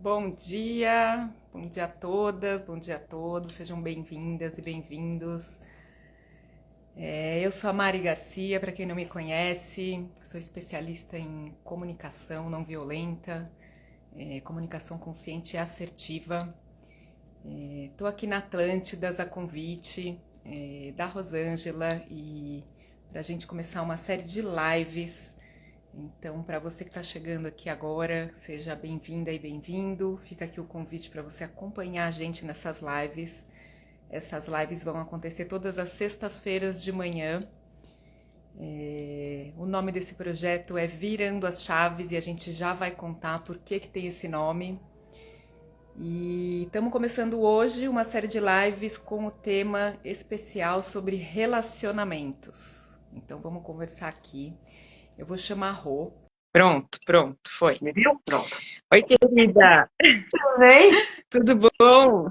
Bom dia a todas, bom dia a todos, sejam bem-vindas e bem-vindos. Eu sou a Mari Garcia, para quem não me conhece, sou especialista em comunicação não violenta, comunicação consciente e assertiva. Estou aqui na Atlântidas a convite da Rosângela e para a gente começar uma série de lives. Então, para você que está chegando aqui agora, seja bem-vinda e bem-vindo. Fica aqui o convite para você acompanhar a gente nessas lives. Essas lives vão acontecer todas as sextas-feiras de manhã. O nome desse projeto é Virando as Chaves e a gente já vai contar por que tem esse nome. E estamos começando hoje uma série de lives com o tema especial sobre relacionamentos. Então, vamos conversar aqui. Eu vou chamar a Rô. Pronto, foi. Me viu? Pronto. Oi, querida. Tudo bem? Tudo bom?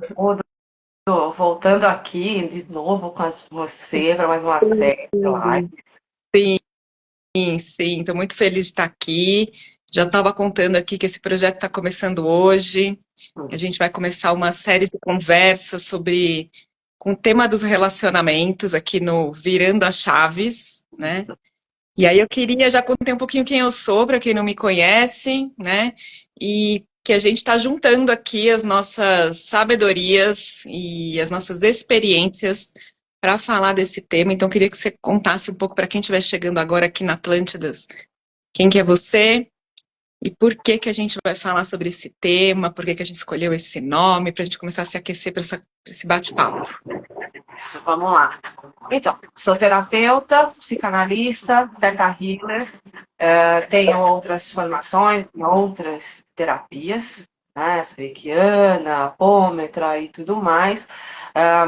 Tô voltando aqui de novo com você para mais uma série de lives. Sim, estou muito feliz de estar aqui. Já estava contando aqui que esse projeto está começando hoje. A gente vai começar uma série de conversas com o tema dos relacionamentos aqui no Virando as Chaves, né? E aí eu queria já contar um pouquinho quem eu sou, para quem não me conhece, né? E que a gente está juntando aqui as nossas sabedorias e as nossas experiências para falar desse tema. Então, eu queria que você contasse um pouco para quem estiver chegando agora aqui na Atlântidas, quem que é você e por que que a gente vai falar sobre esse tema, por que que a gente escolheu esse nome, para a gente começar a se aquecer para esse bate-papo. Isso, vamos lá. Então, sou terapeuta, psicanalista, theta healer, tenho outras formações, outras terapias, né? Sou reikiana, apômetra e tudo mais,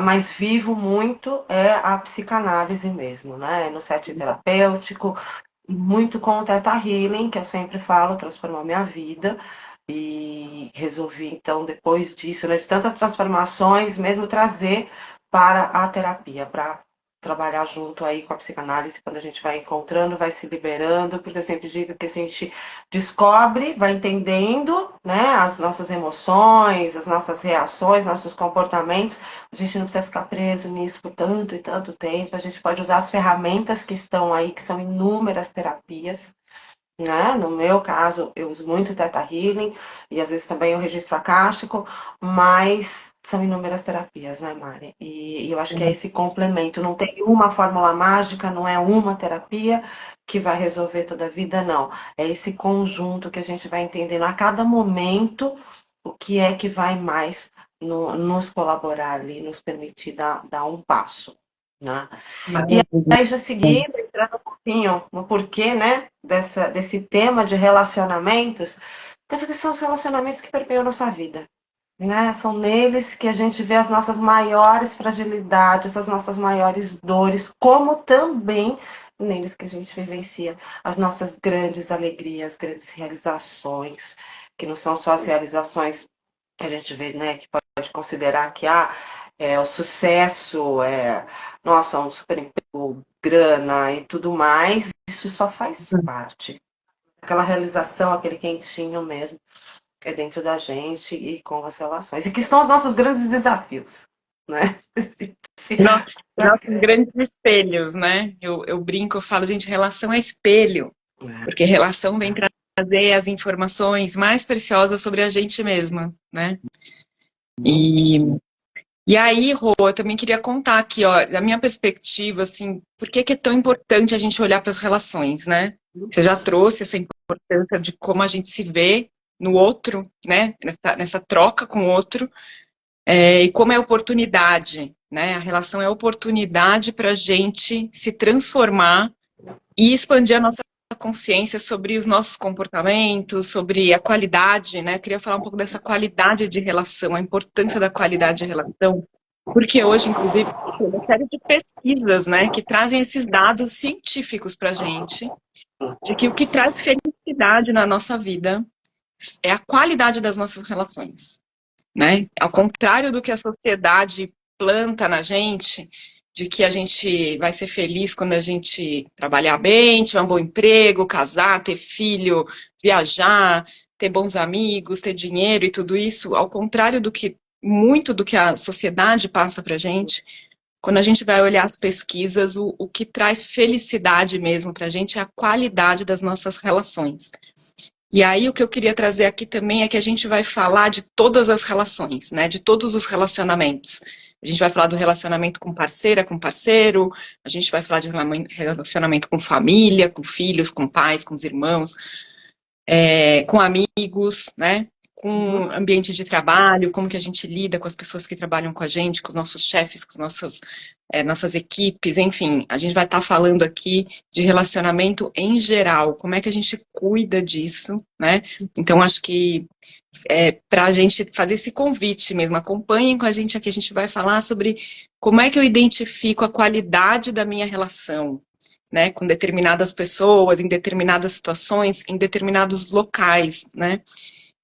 mas vivo muito a psicanálise mesmo, né? No setting terapêutico, e muito com o theta healing, que eu sempre falo, transformou minha vida. E resolvi, então, depois disso, né, de tantas transformações, mesmo trazer para a terapia, para trabalhar junto aí com a psicanálise, quando a gente vai encontrando, vai se liberando, porque eu sempre digo que a gente descobre, vai entendendo, né, as nossas emoções, as nossas reações, nossos comportamentos, a gente não precisa ficar preso nisso por tanto e tanto tempo, a gente pode usar as ferramentas que estão aí, que são inúmeras terapias, né? No meu caso, eu uso muito Theta Healing e às vezes também o registro acástico, mas são inúmeras terapias, né, Mari? E eu acho que é esse complemento. Não tem uma fórmula mágica, não é uma terapia que vai resolver toda a vida, não. É esse conjunto que a gente vai entendendo a cada momento o que é que vai mais nos colaborar ali, nos permitir dar um passo, né? E aí, já seguindo, entrando um pouquinho no porquê, né, desse tema de relacionamentos, até porque são os relacionamentos que permeiam a nossa vida, né? São neles que a gente vê as nossas maiores fragilidades, as nossas maiores dores, como também neles que a gente vivencia as nossas grandes alegrias, grandes realizações, que não são só as realizações que a gente vê, né, que pode considerar que o sucesso, nossa, um super emprego, grana e tudo mais, isso só faz parte. Aquela realização, aquele quentinho mesmo, que é dentro da gente e com as relações. E que estão os nossos grandes desafios, né? Nossos grandes espelhos, né? Eu brinco, eu falo, gente, relação é espelho, porque relação vem trazer as informações mais preciosas sobre a gente mesma, né? E aí, Rô, eu também queria contar aqui, ó, da minha perspectiva, assim, por que que é tão importante a gente olhar para as relações, né? Você já trouxe essa importância de como a gente se vê no outro, né? Nessa troca com o outro, e como é oportunidade, né? A relação é oportunidade para a gente se transformar e expandir a nossa consciência sobre os nossos comportamentos, sobre a qualidade, né? Eu queria falar um pouco dessa qualidade de relação, a importância da qualidade de relação, porque hoje, inclusive, tem uma série de pesquisas, né, que trazem esses dados científicos para a gente, de que o que traz felicidade na nossa vida é a qualidade das nossas relações, né? Ao contrário do que a sociedade planta na gente, de que a gente vai ser feliz quando a gente trabalhar bem, tiver um bom emprego, casar, ter filho, viajar, ter bons amigos, ter dinheiro e tudo isso, ao contrário do que muito do que a sociedade passa pra gente, quando a gente vai olhar as pesquisas, o que traz felicidade mesmo pra gente é a qualidade das nossas relações. E aí o que eu queria trazer aqui também é que a gente vai falar de todas as relações, né? De todos os relacionamentos. A gente vai falar do relacionamento com parceira, com parceiro, a gente vai falar de relacionamento com família, com filhos, com pais, com os irmãos, com amigos, né? Com ambiente de trabalho, como que a gente lida com as pessoas que trabalham com a gente, com os nossos chefes, com os nossos, nossas equipes, enfim. A gente vai estar falando aqui de relacionamento em geral, como é que a gente cuida disso, né? Então, acho que para a gente fazer esse convite mesmo, acompanhem com a gente aqui, a gente vai falar sobre como é que eu identifico a qualidade da minha relação, né, com determinadas pessoas, em determinadas situações, em determinados locais, né?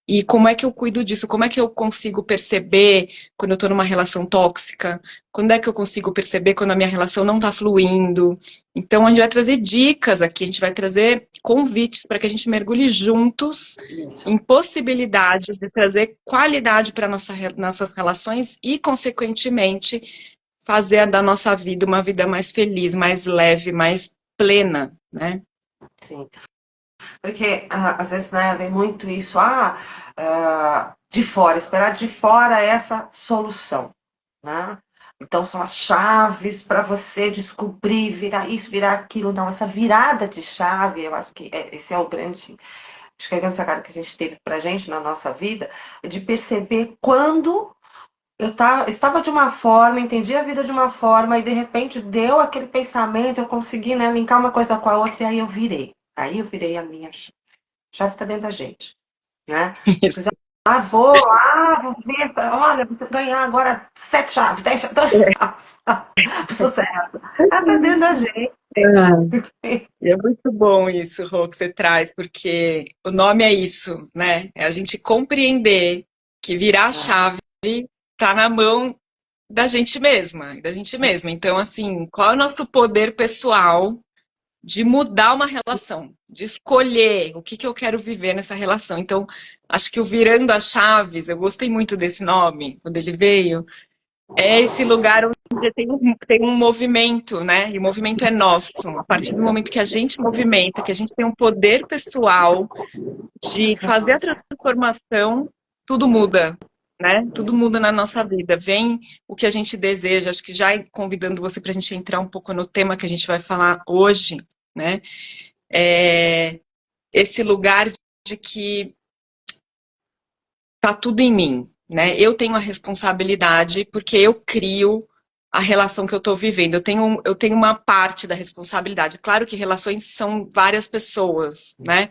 E como é que eu cuido disso? Como é que eu consigo perceber quando eu estou numa relação tóxica? Quando é que eu consigo perceber quando a minha relação não está fluindo? Então, a gente vai trazer dicas aqui, a gente vai trazer convites para que a gente mergulhe juntos em possibilidades de trazer qualidade para nossas relações e, consequentemente, fazer da nossa vida uma vida mais feliz, mais leve, mais plena, né? Sim. Porque às vezes, né, vem muito isso, de fora, esperar de fora essa solução, né? Então são as chaves para você descobrir, virar isso, virar aquilo. Não, essa virada de chave, eu acho que esse é o grande, acho que é a grande sacada que a gente teve pra gente na nossa vida, de perceber quando estava de uma forma, entendi a vida de uma forma, e de repente deu aquele pensamento, eu consegui, né, linkar uma coisa com a outra, e aí eu virei. Aí eu virei a minha chave. A chave está dentro da gente, né? Isso. Vou lá, vou ver, olha, vou ganhar agora 7 chaves, 10 chaves, 12 chaves. Sucesso. Tá dentro da gente. E é muito bom isso, Rô, que você traz, porque o nome é isso, né? É a gente compreender que virar a chave tá na mão da gente mesma, da gente mesma. Então, assim, qual é o nosso poder pessoal de mudar uma relação, de escolher o que que eu quero viver nessa relação? Então, acho que o Virando as Chaves, eu gostei muito desse nome, quando ele veio, é esse lugar onde tem um movimento, né? E o movimento é nosso. A partir do momento que a gente movimenta, que a gente tem um poder pessoal de fazer a transformação, tudo muda, né? Tudo muda na nossa vida. Vem o que a gente deseja. Acho que já convidando você para a gente entrar um pouco no tema que a gente vai falar hoje, né? É esse lugar de que tá tudo em mim, né? Eu tenho a responsabilidade porque eu crio a relação que eu estou vivendo. Eu tenho uma parte da responsabilidade. Claro que relações são várias pessoas, né?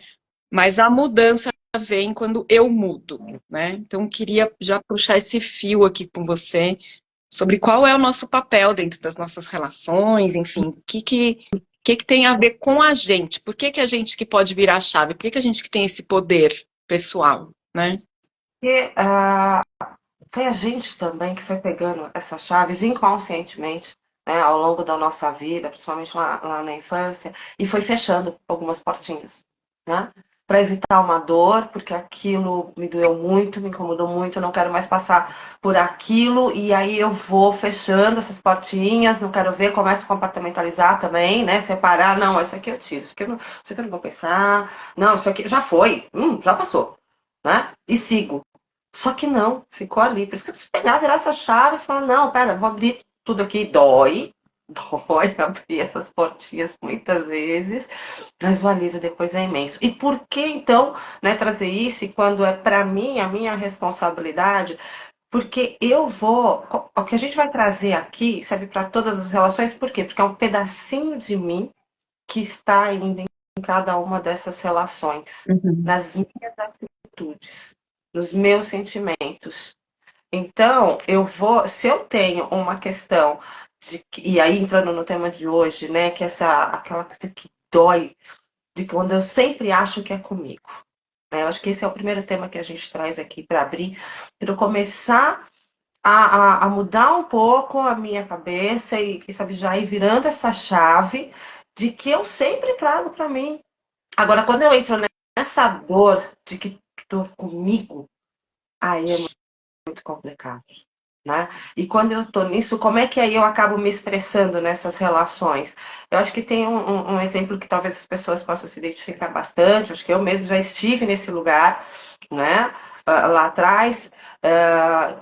Mas a mudança vem quando eu mudo, né? Então, queria já puxar esse fio aqui com você sobre qual é o nosso papel dentro das nossas relações, enfim, o que tem a ver com a gente? Por que a gente que pode virar a chave? Por que a gente que tem esse poder pessoal, né? Porque foi a gente também que foi pegando essas chaves inconscientemente, né, ao longo da nossa vida, principalmente lá na infância, e foi fechando algumas portinhas, né? Para evitar uma dor, porque aquilo me doeu muito, me incomodou muito, eu não quero mais passar por aquilo, e aí eu vou fechando essas portinhas, não quero ver, começo a compartimentalizar também, né? Separar, não, isso aqui eu tiro, isso aqui eu não vou pensar, não, isso aqui já foi, já passou, né? E sigo. Só que não, ficou ali. Por isso que eu preciso pegar, virar essa chave e falar, não, pera, vou abrir tudo aqui. Dói, dói abrir essas portinhas muitas vezes, mas o alívio depois é imenso. E por que então, né, trazer isso? E quando é para mim, a minha responsabilidade, porque eu vou. O que a gente vai trazer aqui serve para todas as relações, por quê? Porque é um pedacinho de mim que está ainda em cada uma dessas relações, Uhum. nas minhas atitudes, nos meus sentimentos. Então, se eu tenho uma questão e aí entrando no tema de hoje, né, que aquela coisa que dói, de quando eu sempre acho que é comigo. Né? Eu acho que esse é o primeiro tema que a gente traz aqui para abrir, para eu começar a mudar um pouco a minha cabeça e, quem sabe, já ir virando essa chave de que eu sempre trago para mim. Agora, quando eu entro nessa dor de que dor comigo, aí é muito complicado. Né? E quando eu estou nisso, como é que aí eu acabo me expressando nessas relações? Eu acho que tem um exemplo que talvez as pessoas possam se identificar bastante, acho que eu mesmo já estive nesse lugar, né? Lá atrás,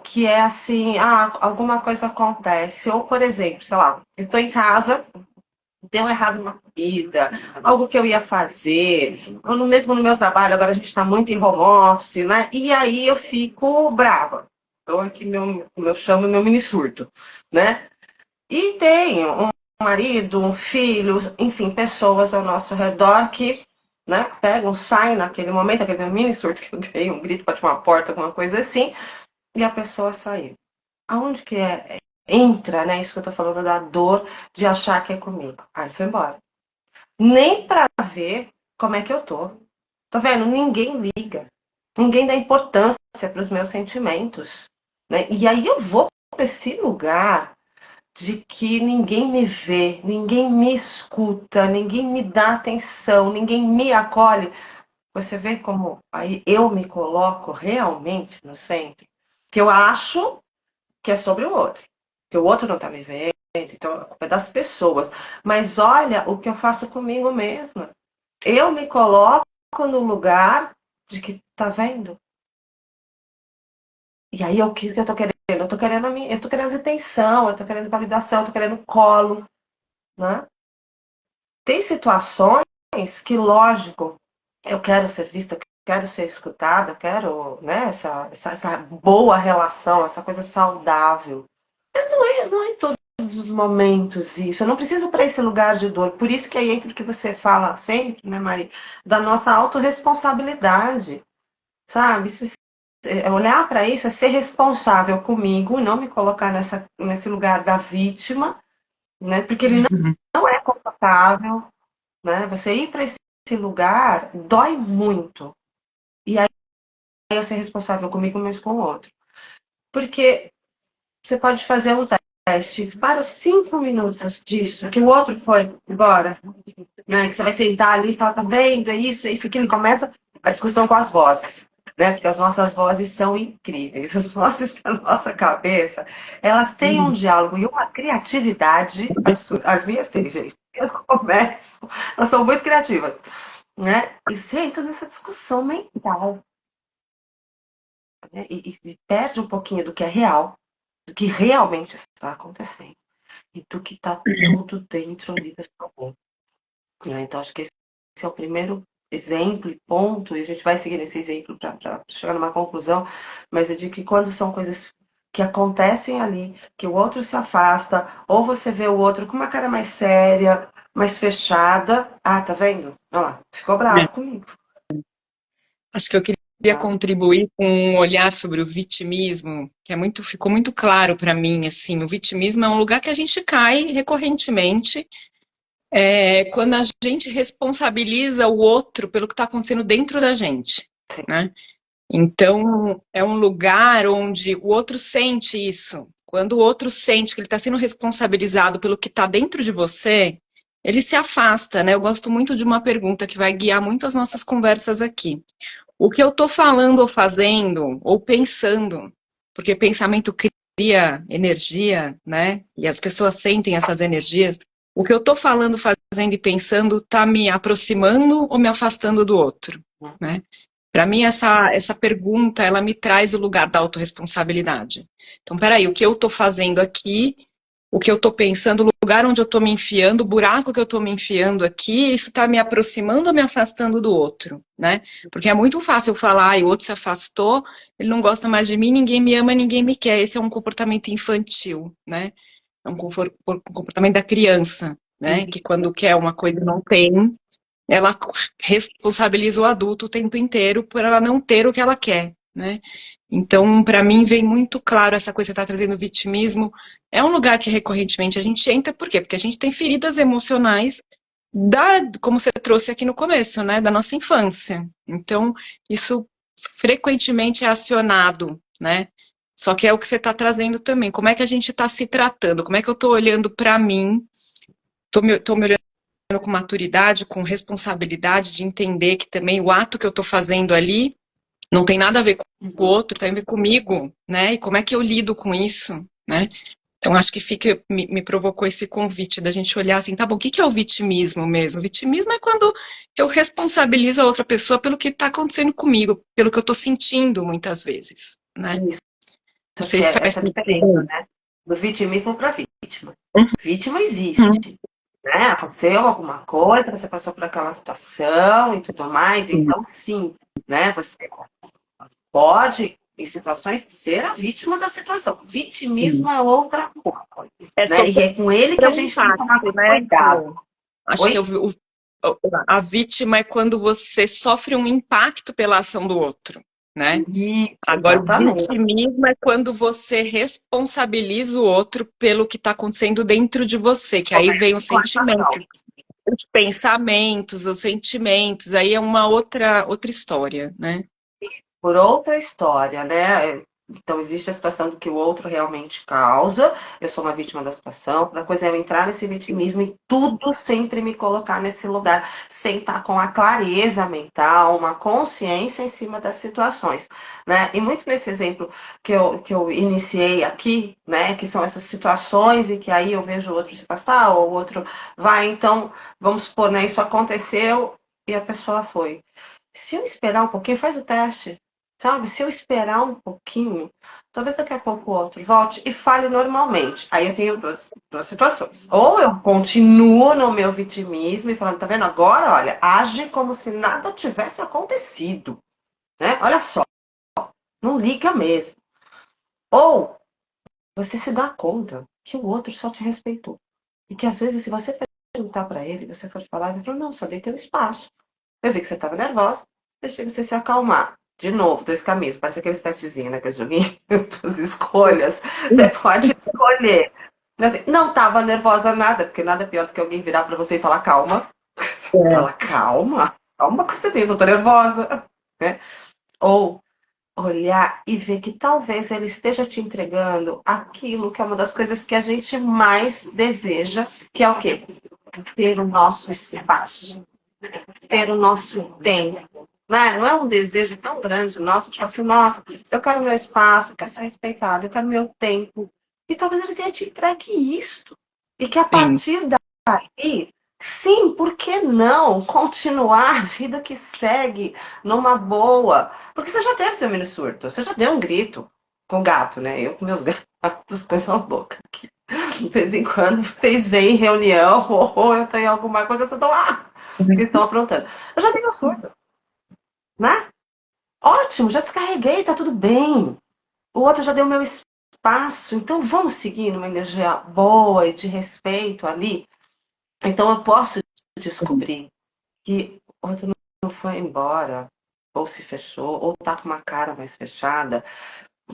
que é assim, alguma coisa acontece, ou por exemplo, sei lá, estou em casa, deu errado uma comida, algo que eu ia fazer, ou mesmo no meu trabalho, agora a gente está muito em home office, né? E aí eu fico brava. Então, aqui meu chamo meu mini surto, né? E tenho um marido, um filho, enfim, pessoas ao nosso redor que, né, pegam, saem naquele momento, aquele meu mini surto que eu dei, um grito, bate uma porta, alguma coisa assim, e a pessoa saiu. Aonde que entra, né, isso que eu tô falando da dor de achar que é comigo? Aí ele foi embora. Nem pra ver como é que eu tô. Tá vendo? Ninguém liga. Ninguém dá importância para os meus sentimentos. Né? E aí eu vou para esse lugar de que ninguém me vê, ninguém me escuta, ninguém me dá atenção, ninguém me acolhe. Você vê como aí eu me coloco realmente no centro, que eu acho que é sobre o outro, que o outro não está me vendo, então a culpa é das pessoas. Mas olha o que eu faço comigo mesma. Eu me coloco no lugar de que tá vendo. E aí o que eu tô querendo? Eu tô querendo eu tô querendo atenção, eu tô querendo validação, eu tô querendo colo, né? Tem situações que, lógico, eu quero ser vista, eu quero ser escutada, eu quero, né, essa boa relação, essa coisa saudável. Mas não é em todos os momentos isso. Eu não preciso para esse lugar de dor. Por isso que aí entra o que você fala sempre, né, Mari, da nossa autorresponsabilidade, sabe? Isso olhar para isso é ser responsável comigo e não me colocar nesse lugar da vítima, né? Porque ele não é confortável, né? Você ir para esse lugar dói muito. E aí eu ser responsável comigo, mas com o outro. Porque você pode fazer um teste, para 5 minutos disso, que o outro foi embora, né? Que você vai sentar ali e falar, tá vendo, é isso, aquilo, começa a discussão com as vozes. Né? Porque as nossas vozes são incríveis. As vozes da nossa cabeça, elas têm um diálogo e uma criatividade absurda. As minhas têm, gente. Elas começam, elas são muito criativas. Né? E você entra nessa discussão mental. Né? E perde um pouquinho do que é real, do que realmente está acontecendo. E do que está tudo dentro ali da sua boca. Né? Então, acho que esse é o primeiro exemplo e ponto, e a gente vai seguir nesse exemplo para chegar numa conclusão, mas eu digo que quando são coisas que acontecem ali, que o outro se afasta, ou você vê o outro com uma cara mais séria, mais fechada, tá vendo? Olha lá, ficou bravo comigo. Acho que eu queria Tá? contribuir com um olhar sobre o vitimismo, que ficou muito claro para mim, assim, o vitimismo é um lugar que a gente cai recorrentemente, quando a gente responsabiliza o outro pelo que está acontecendo dentro da gente, né? Então, é um lugar onde o outro sente isso. Quando o outro sente que ele está sendo responsabilizado pelo que está dentro de você, ele se afasta, né? Eu gosto muito de uma pergunta que vai guiar muito as nossas conversas aqui. O que eu estou falando ou fazendo, ou pensando, porque pensamento cria energia, né? E as pessoas sentem essas energias. O que eu estou falando, fazendo e pensando está me aproximando ou me afastando do outro, né? Para mim, essa pergunta, ela me traz o lugar da autorresponsabilidade. Então, peraí, o que eu estou fazendo aqui, o que eu estou pensando, o lugar onde eu estou me enfiando, o buraco que eu estou me enfiando aqui, isso está me aproximando ou me afastando do outro, né? Porque é muito fácil falar, o outro se afastou, ele não gosta mais de mim, ninguém me ama, ninguém me quer. Esse é um comportamento infantil, né? É um comportamento da criança, né? Que quando quer uma coisa não tem, ela responsabiliza o adulto o tempo inteiro por ela não ter o que ela quer, né? Então, para mim, vem muito claro essa coisa que você está trazendo, o vitimismo. É um lugar que recorrentemente a gente entra, por quê? Porque a gente tem feridas emocionais como você trouxe aqui no começo, né? Da nossa infância. Então, isso frequentemente é acionado, né? Só que é o que você está trazendo também. Como é que a gente está se tratando? Como é que eu estou olhando para mim? Tô me olhando com maturidade, com responsabilidade de entender que também o ato que eu estou fazendo ali Não tem nada a ver com o outro, tem a ver comigo, né? E como é que eu lido com isso, né? Então, acho que me provocou esse convite da gente olhar assim, tá bom, o que que é o vitimismo mesmo? O vitimismo é quando eu responsabilizo a outra pessoa pelo que está acontecendo comigo, pelo que eu estou sentindo muitas vezes, né? Isso, Não sei que se é faz essa diferença, sentido. né? Do vitimismo para vítima. Vítima Uhum. existe, né? Aconteceu alguma coisa, você passou por aquela situação e tudo mais, então sim, né? Você pode, em situações, ser a vítima da situação. Vitimismo Sim. é outra coisa, É né? E sofrer é com ele que a um gente tem que tomar impacto, né? cuidado. Acho que Oi? a vítima é quando você sofre um impacto pela ação do outro, né? Isso, Agora, o exatamente. vitimismo é quando você responsabiliza o outro pelo que está acontecendo dentro de você, que aí vem o Com a situação. sentimento, os pensamentos, os sentimentos, aí é uma outra história, né? Por outra história, né? Então, existe a situação do que o outro realmente causa, eu sou uma vítima da situação, para coisa é eu entrar nesse vitimismo e tudo sempre me colocar nesse lugar, sem estar com a clareza mental, uma consciência em cima das situações, né? E muito nesse exemplo que eu iniciei aqui, né? Que são essas situações e que aí eu vejo o outro se afastar, ou o outro vai, então, vamos supor, né? Isso aconteceu e a pessoa foi. Se eu esperar um pouquinho, faz o teste. Sabe? Se eu esperar um pouquinho, talvez daqui a pouco o outro volte e fale normalmente. Aí eu tenho duas situações. Ou eu continuo no meu vitimismo e falando, tá vendo? Agora, olha, age como se nada tivesse acontecido. Né? Olha só, não liga mesmo. Ou você se dá conta que o outro só te respeitou. E que às vezes, se você perguntar para ele, você for falar, ele falou, não, só dei teu espaço. Eu vi que você estava nervosa, deixei você se acalmar. De novo, dois caminhos. Parece aqueles testezinhos, né? Aqueles joguinhos, as suas escolhas. Você pode escolher. Mas, assim, não estava nervosa nada, porque nada é pior do que alguém virar para você e falar calma. Você fala, calma? Calma que você tem, não tô nervosa. Né? Ou olhar e ver que talvez ele esteja te entregando aquilo que é uma das coisas que a gente mais deseja, que é o quê? Ter o nosso espaço, ter o nosso tempo. Né? Não é um desejo tão grande nosso, tipo assim, nossa, eu quero meu espaço, eu quero ser respeitado, eu quero meu tempo. E talvez ele tenha te entregue isto. E que a Sim, partir daí, sim, por que não continuar a vida que segue numa boa? Porque você já teve seu mini surto, você já deu um grito com o gato, né? Eu com meus gatos, coisa louca aqui. De vez em quando vocês veem em reunião, ou eu tenho alguma coisa, eu só dou, que estão aprontando. Eu já tenho surto, né? Ótimo, já descarreguei, tá tudo bem. O outro já deu meu espaço, então vamos seguir numa energia boa e de respeito ali. Então eu posso descobrir que o outro não foi embora, ou se fechou, ou tá com uma cara mais fechada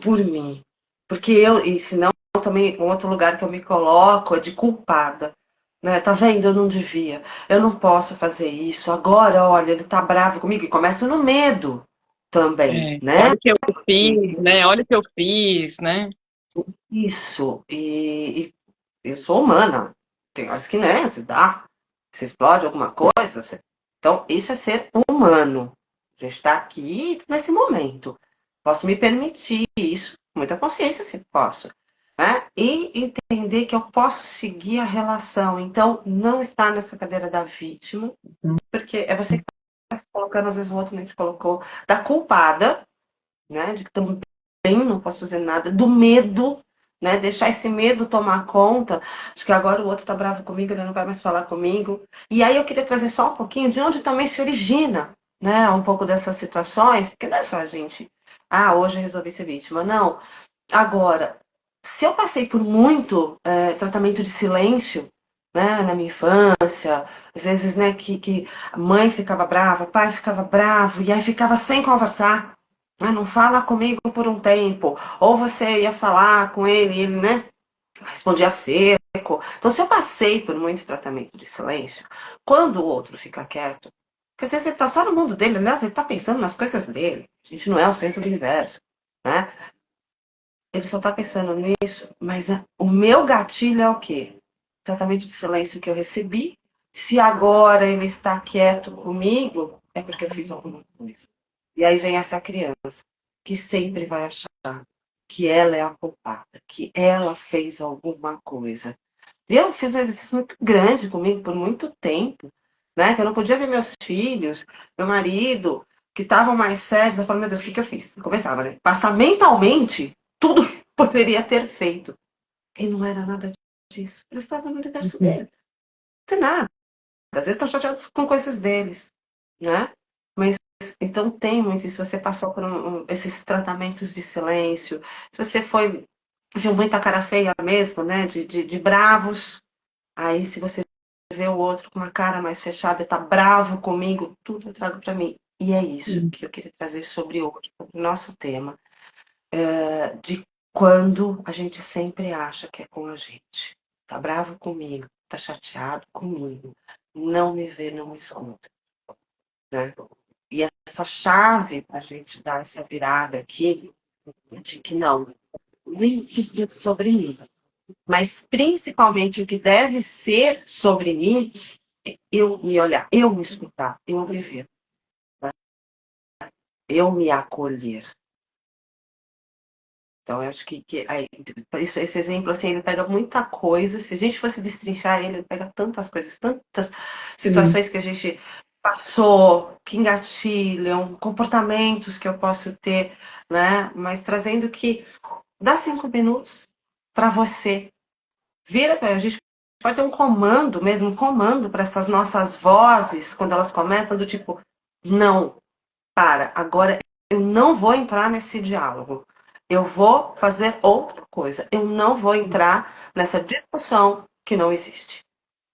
por mim. Porque eu, e senão também, um outro lugar que eu me coloco é de culpada. Né? Tá vendo? Eu não devia. Eu não posso fazer isso. Agora, olha, ele tá bravo comigo e começa no medo também, né? olha o que eu fiz, né? Olha o que eu fiz, né? Isso. E eu sou humana. Tem horas que, né, se dá, se explode alguma coisa. Então, isso é ser humano. A gente está aqui nesse momento. Posso me permitir isso, com muita consciência, se posso. Né? E entender que eu posso seguir a relação. Então, não estar nessa cadeira da vítima, porque é você que está se colocando, às vezes o outro nem te colocou, da culpada, né? De que também não posso fazer nada, do medo, né? Deixar esse medo tomar conta, de que agora o outro tá bravo comigo, ele não vai mais falar comigo. E aí eu queria trazer só um pouquinho de onde também se origina, né? Um pouco dessas situações, porque não é só a gente, hoje eu resolvi ser vítima. Não. Agora, se eu passei por muito tratamento de silêncio, né, na minha infância, às vezes, né, que a mãe ficava brava, pai ficava bravo, e aí ficava sem conversar. Não fala comigo por um tempo. Ou você ia falar com ele, e ele, né, respondia seco. Então, se eu passei por muito tratamento de silêncio, quando o outro fica quieto, quer dizer, ele tá só no mundo dele, aliás, ele tá pensando nas coisas dele. A gente não é o centro do universo, né? Ele só tá pensando nisso, mas o meu gatilho é o quê? Tratamento de silêncio que eu recebi. Se agora ele está quieto comigo, é porque eu fiz alguma coisa. E aí vem essa criança, que sempre vai achar que ela é a culpada, que ela fez alguma coisa. E eu fiz um exercício muito grande comigo por muito tempo, né? Que eu não podia ver meus filhos, meu marido, que estavam mais sérios. Eu falei, meu Deus, o que eu fiz? Eu começava, né? Passar mentalmente tudo que poderia ter feito. E não era nada disso. Eles estavam no universo deles. Não tem nada. Às vezes estão chateados com coisas deles, né? Mas então tem muito isso. Você passou por esses tratamentos de silêncio, se você viu muita cara feia mesmo, né? De bravos, aí se você vê o outro com uma cara mais fechada e tá bravo comigo, tudo eu trago para mim. E é isso que eu queria trazer sobre hoje, sobre o nosso tema, de quando a gente sempre acha que é com a gente. Tá bravo comigo, tá chateado comigo, não me vê, não me escuta, né? E essa chave para a gente dar essa virada aqui, de que não, nem tudo é sobre mim, mas principalmente o que deve ser sobre mim, é eu me olhar, eu me escutar, eu me ver, eu me acolher. Então, eu acho que aí, esse exemplo, assim, ele pega muita coisa. Se a gente fosse destrinchar ele pega tantas coisas, tantas situações que a gente passou, que engatilham, comportamentos que eu posso ter, né? Mas trazendo que dá 5 minutos para você. A gente pode ter um comando mesmo, um comando para essas nossas vozes, quando elas começam, do tipo, não, para, agora eu não vou entrar nesse diálogo. Eu vou fazer outra coisa. Eu não vou entrar nessa discussão que não existe.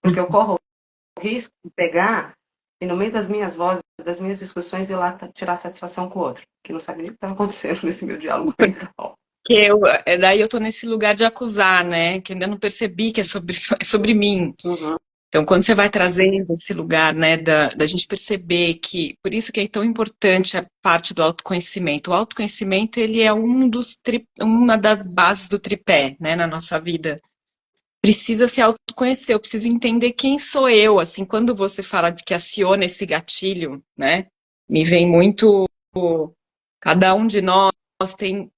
Porque eu corro o risco de pegar e no meio das minhas vozes, das minhas discussões, ir lá tirar satisfação com o outro, que não sabe nem o que está acontecendo nesse meu diálogo mental. Daí eu tô nesse lugar de acusar, né? Que eu ainda não percebi que é sobre mim. Uhum. Então, quando você vai trazendo esse lugar, né, da gente perceber que, por isso que é tão importante a parte do autoconhecimento. O autoconhecimento, ele é uma das bases do tripé, né, na nossa vida. Precisa se autoconhecer, eu preciso entender quem sou eu, assim, quando você fala de que aciona esse gatilho, né, me vem muito, cada um de nós tem,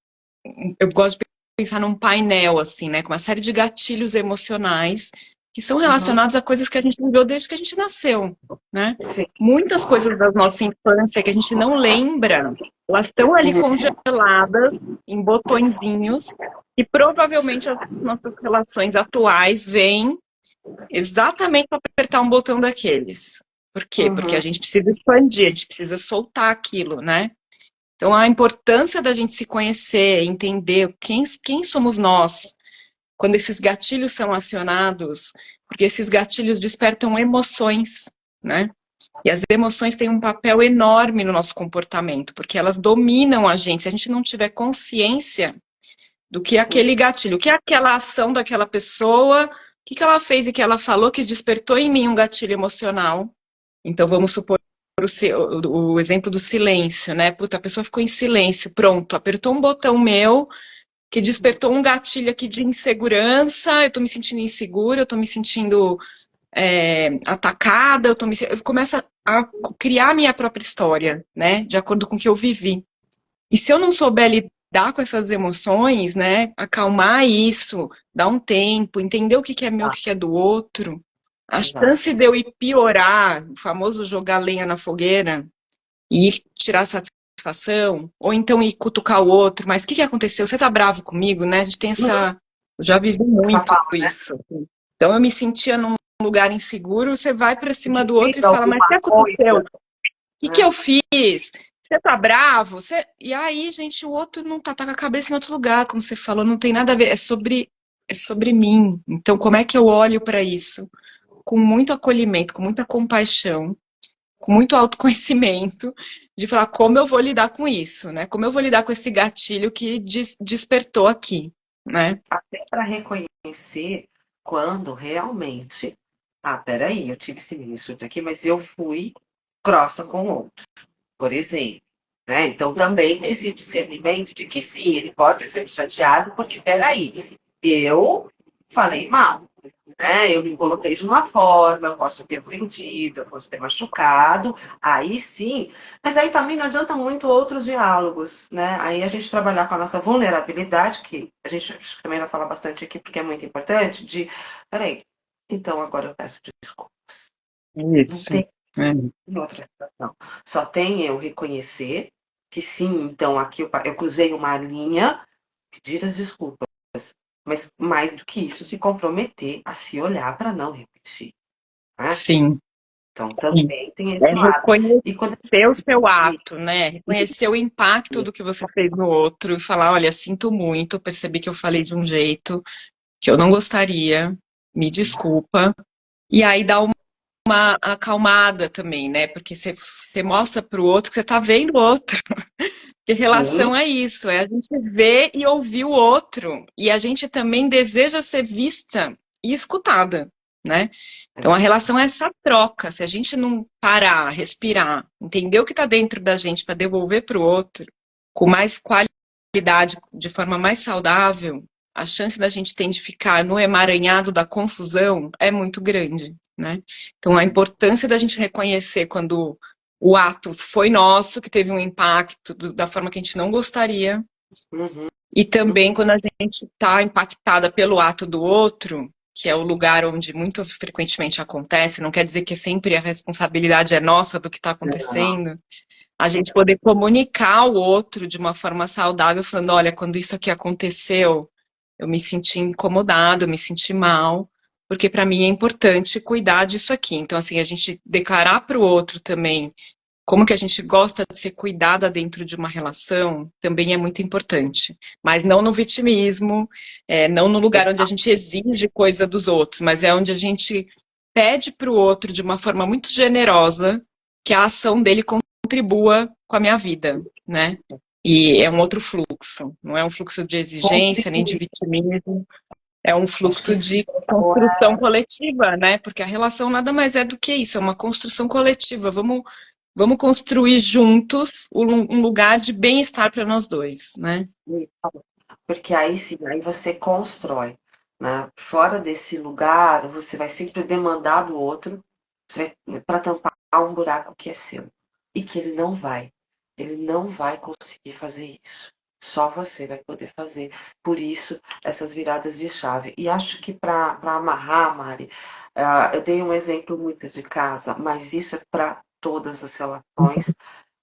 eu gosto de pensar num painel, assim, né, com uma série de gatilhos emocionais que são relacionados a coisas que a gente viveu desde que a gente nasceu, né? Sim. Muitas coisas da nossa infância que a gente não lembra, elas estão ali congeladas em botõezinhos e provavelmente as nossas relações atuais vêm exatamente para apertar um botão daqueles. Por quê? Porque a gente precisa expandir, a gente precisa soltar aquilo, né? Então, a importância da gente se conhecer, entender quem somos nós, quando esses gatilhos são acionados, porque esses gatilhos despertam emoções, né? E as emoções têm um papel enorme no nosso comportamento, porque elas dominam a gente. Se a gente não tiver consciência do que é aquele gatilho, o que é aquela ação daquela pessoa, o que ela fez e que ela falou que despertou em mim um gatilho emocional. Então, vamos supor o exemplo do silêncio, né? Puta, a pessoa ficou em silêncio, pronto, apertou um botão meu que despertou um gatilho aqui de insegurança, eu tô me sentindo insegura, eu tô me sentindo atacada, eu começo a criar a minha própria história, né? De acordo com o que eu vivi. E se eu não souber lidar com essas emoções, né? Acalmar isso, dar um tempo, entender o que é meu, o que é do outro, a chance de eu ir piorar, o famoso jogar lenha na fogueira, e tirar satisfação, ou então ir cutucar o outro, mas o que aconteceu? Você tá bravo comigo, né? A gente tem essa. Eu já vivi muito isso. Então eu me sentia num lugar inseguro, você vai pra cima do outro e fala, mas o que aconteceu? O que eu fiz? Você tá bravo? E aí, gente, o outro não tá com a cabeça em outro lugar, como você falou, não tem nada a ver, é sobre mim. Então, como é que eu olho para isso? Com muito acolhimento, com muita compaixão, com muito autoconhecimento, de falar como eu vou lidar com isso, né? Como eu vou lidar com esse gatilho que despertou aqui, né? Até para reconhecer quando realmente, peraí, eu tive esse mini surto aqui, mas eu fui grossa com o outro, por exemplo. Né? Então também tem esse discernimento de que sim, ele pode ser chateado, porque peraí, eu falei mal, né? Eu me coloquei de uma forma, eu posso ter ofendido, eu posso ter machucado, aí sim. Mas aí também não adianta muito outros diálogos, né? Aí a gente trabalhar com a nossa vulnerabilidade, que a gente acho que também vai falar bastante aqui, porque é muito importante, de, peraí, então agora eu peço desculpas. Não Isso. tem É. outra situação. Só tem eu reconhecer que sim, então aqui eu cruzei uma linha, pedir as desculpas. Mas mais do que isso, se comprometer a se olhar para não repetir, né? Sim, Então sim. também tem É esse lado. E quando reconhecer o seu a gente ato, né? Reconhecer o impacto do que você fez no outro e falar, olha, sinto muito, percebi que eu falei de um jeito que eu não gostaria, me desculpa. E aí dá uma acalmada também, né? Porque você mostra para o outro que você está vendo o outro. Porque sim, relação é isso, é a gente ver e ouvir o outro. E a gente também deseja ser vista e escutada, né? Então a relação é essa troca. Se a gente não parar, respirar, entender o que está dentro da gente para devolver para o outro com mais qualidade, de forma mais saudável, a chance da gente ter de ficar no emaranhado da confusão é muito grande, né? Então a importância da gente reconhecer quando o ato foi nosso, que teve um impacto da forma que a gente não gostaria, uhum, e também quando a gente está impactada pelo ato do outro, que é o lugar onde muito frequentemente acontece, não quer dizer que sempre a responsabilidade é nossa do que está acontecendo, a gente poder comunicar ao outro de uma forma saudável, falando, olha, quando isso aqui aconteceu, eu me senti incomodado, eu me senti mal, porque para mim é importante cuidar disso aqui. Então, assim, a gente declarar para o outro também como que a gente gosta de ser cuidada dentro de uma relação também é muito importante. Mas não no vitimismo, não no lugar onde a gente exige coisa dos outros, mas é onde a gente pede para o outro de uma forma muito generosa que a ação dele contribua com a minha vida, né? E é um outro fluxo, não é um fluxo de exigência nem de contribuir. vitimismo, é um Acho que fluxo isso de construção coletiva, né? Porque a relação nada mais é do que isso, é uma construção coletiva. Vamos construir juntos um lugar de bem-estar para nós dois, né? porque aí sim, aí você constrói, né? Fora desse lugar, você vai sempre demandar do outro para tampar um buraco que é seu e que ele não vai conseguir fazer isso. Só você vai poder fazer. Por isso, essas viradas de chave. E acho que para amarrar, Mari, eu dei um exemplo muito de casa, mas isso é para todas as relações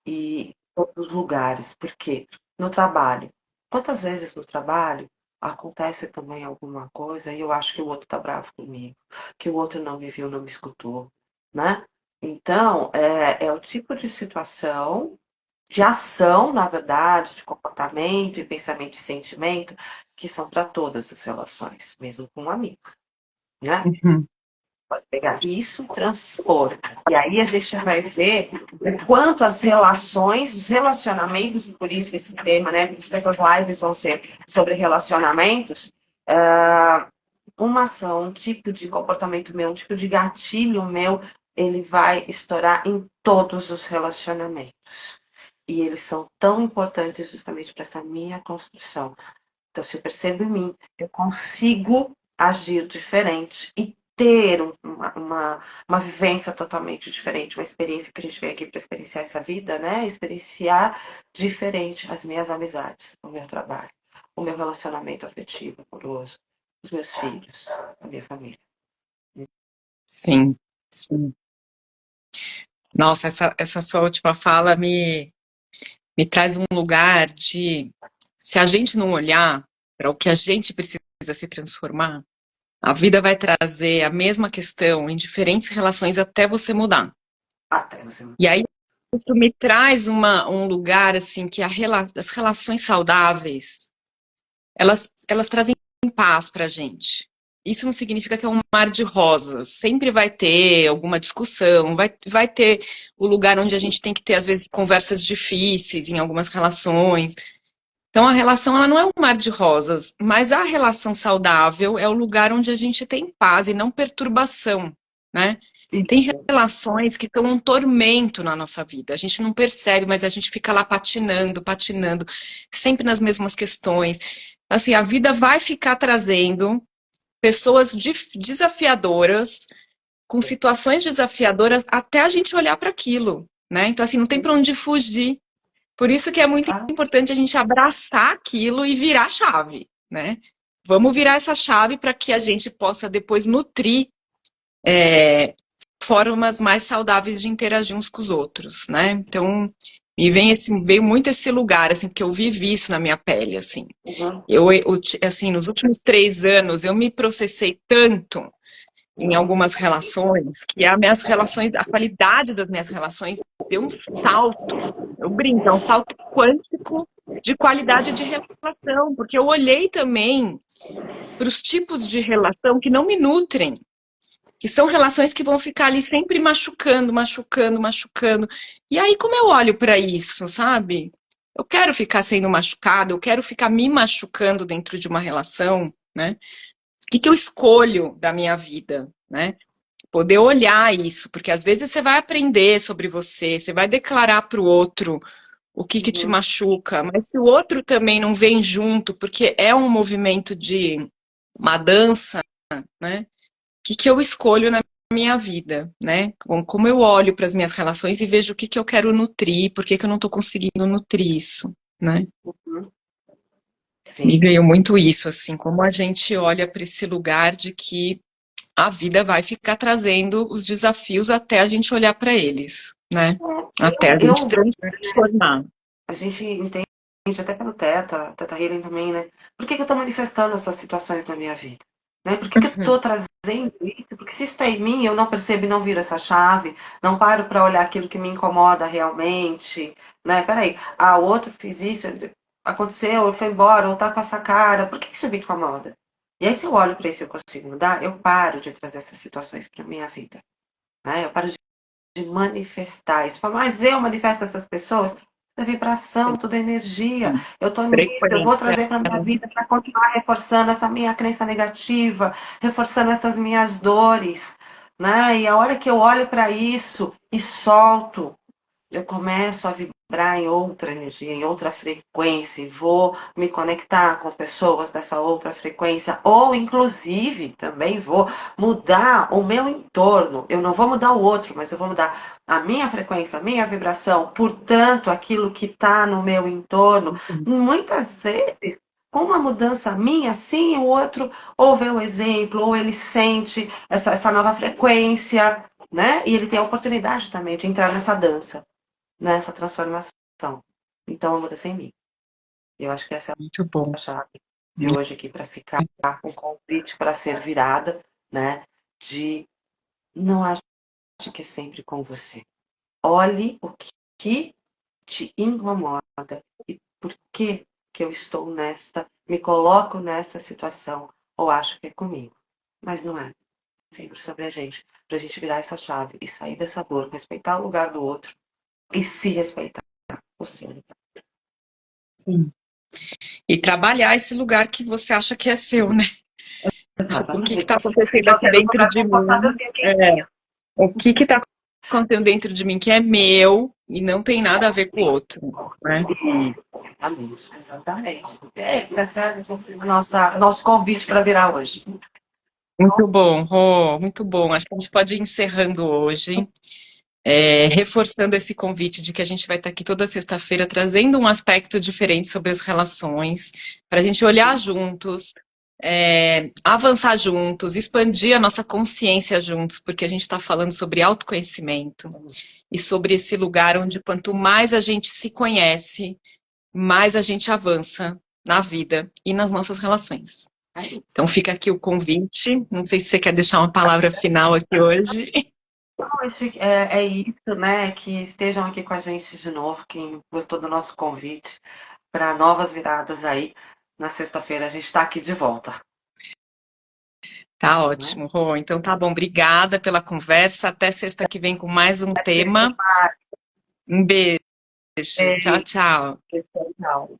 e todos os lugares. Por quê? No trabalho. Quantas vezes no trabalho acontece também alguma coisa e eu acho que o outro tá bravo comigo, que o outro não me viu, não me escutou, né? Então, é o tipo de situação, de ação, na verdade, de comportamento e pensamento e sentimento, que são para todas as relações, mesmo com um amigo, né? Uhum. Pode pegar isso, transpor. E aí a gente vai ver o quanto as relações, os relacionamentos, e por isso que esse tema, né? Por isso que essas lives vão ser sobre relacionamentos, uma ação, um tipo de comportamento meu, um tipo de gatilho meu, ele vai estourar em todos os relacionamentos. E eles são tão importantes justamente para essa minha construção. Então, se eu percebo em mim, eu consigo agir diferente e ter uma vivência totalmente diferente, uma experiência que a gente veio aqui para experienciar essa vida, né? Experienciar diferente as minhas amizades, o meu trabalho, o meu relacionamento afetivo, amoroso, os meus filhos, a minha família. Sim, sim. Nossa, essa sua última fala me traz um lugar de, se a gente não olhar para o que a gente precisa se transformar, a vida vai trazer a mesma questão em diferentes relações até você mudar. Até você. E aí isso me traz um lugar assim que as relações saudáveis, elas trazem paz pra gente. Isso não significa que é um mar de rosas. Sempre vai ter alguma discussão, vai ter o lugar onde a gente tem que ter, às vezes, conversas difíceis em algumas relações. Então, a relação ela não é um mar de rosas, mas a relação saudável é o lugar onde a gente tem paz e não perturbação, né? Tem relações que são um tormento na nossa vida. A gente não percebe, mas a gente fica lá patinando, patinando, sempre nas mesmas questões. Assim, a vida vai ficar trazendo pessoas desafiadoras, com situações desafiadoras, até a gente olhar para aquilo, né? Então, assim, não tem para onde fugir. Por isso que é muito Ah, importante a gente abraçar aquilo e virar a chave, né? Vamos virar essa chave para que a gente possa depois nutrir formas mais saudáveis de interagir uns com os outros, né? Então, veio muito esse lugar, assim, porque eu vivi isso na minha pele, assim. uhum, Assim, nos últimos 3 anos, eu me processei tanto em algumas relações que as minhas relações, a qualidade das minhas relações deu um salto. Eu brinco, é um salto quântico de qualidade de relação, porque eu olhei também para os tipos de relação que não me nutrem, que são relações que vão ficar ali sempre machucando, machucando, machucando. E aí, como eu olho para isso, sabe? Eu quero ficar sendo machucado, eu quero ficar me machucando dentro de uma relação, né? O que que eu escolho da minha vida, né? Poder olhar isso, porque às vezes você vai aprender sobre você, você vai declarar para o outro o que que te uhum. machuca, mas se o outro também não vem junto, porque é um movimento de uma dança, né? Que eu escolho na minha vida, né? Como eu olho para as minhas relações e vejo o que eu quero nutrir, por que eu não estou conseguindo nutrir isso, né? Uhum. Me Sim. veio muito isso, assim, como a gente olha para esse lugar de que a vida vai ficar trazendo os desafios até a gente olhar para eles, né? Até a gente Eu, transformar. a gente entende até pelo Teta Healing também, né? Por que que eu estou manifestando essas situações na minha vida? Né? Por que que eu Uhum. estou trazendo isso? Porque se isso está em mim, eu não percebo e não viro essa chave, não paro para olhar aquilo que me incomoda realmente, né? Peraí, o outro fez isso, aconteceu, ele foi embora, ou tá com essa cara, por que isso me incomoda? E aí, se eu olho para isso e eu consigo mudar, eu paro de trazer essas situações para minha vida, né? Eu paro de manifestar isso. Falo, mas eu manifesto essas pessoas? Tudo é vibração, tudo é energia. Eu estou nisso, eu vou Frequência. trazer para minha vida para continuar reforçando essa minha crença negativa, reforçando essas minhas dores, né? E a hora que eu olho para isso e solto, eu começo a vibrar em outra energia, em outra frequência, e vou me conectar com pessoas dessa outra frequência, ou inclusive também vou mudar o meu entorno. Eu não vou mudar o outro, mas eu vou mudar a minha frequência, a minha vibração, portanto, aquilo que está no meu entorno. Muitas vezes, com uma mudança minha, sim, o outro ou vê o exemplo, ou ele sente essa nova frequência, né? E ele tem a oportunidade também de entrar nessa dança, nessa transformação. Então, a mudança é em mim. Eu acho que essa é Muito bom. a chave de hoje aqui para ficar um convite para ser virada, né? De não ache que é sempre com você. Olhe o que te incomoda e por que eu estou me coloco nessa situação ou acho que é comigo. Mas não é sempre sobre a gente. Para a gente virar essa chave e sair dessa dor, respeitar o lugar do outro e se respeitar. O seu lugar. Sim. E trabalhar esse lugar que você acha que é seu, né? Tipo, o que Exatamente. está acontecendo Então, aqui ter um dentro lugar de confortável mim? e quentinho. O que está acontecendo dentro de mim que é meu e não tem nada a ver com o outro, né? Exatamente. Exatamente. Esse é o nosso convite para virar hoje. Muito bom, Rô, muito bom. Acho que a gente pode ir encerrando hoje, reforçando esse convite de que a gente vai estar aqui toda sexta-feira trazendo um aspecto diferente sobre as relações, para a gente olhar juntos, avançar juntos, expandir a nossa consciência juntos, porque a gente está falando sobre autoconhecimento e sobre esse lugar onde quanto mais a gente se conhece, mais a gente avança na vida e nas nossas relações. Então fica aqui o convite. Não sei se você quer deixar uma palavra final aqui hoje. É isso, né? Que estejam aqui com a gente de novo, quem gostou do nosso convite para novas viradas aí. Na sexta-feira a gente está aqui de volta. Tá Né? ótimo, Rô. Então tá bom. Obrigada pela conversa. Até sexta que vem com mais um tema. Um beijo. Tchau, Beijo. tchau. Tchau.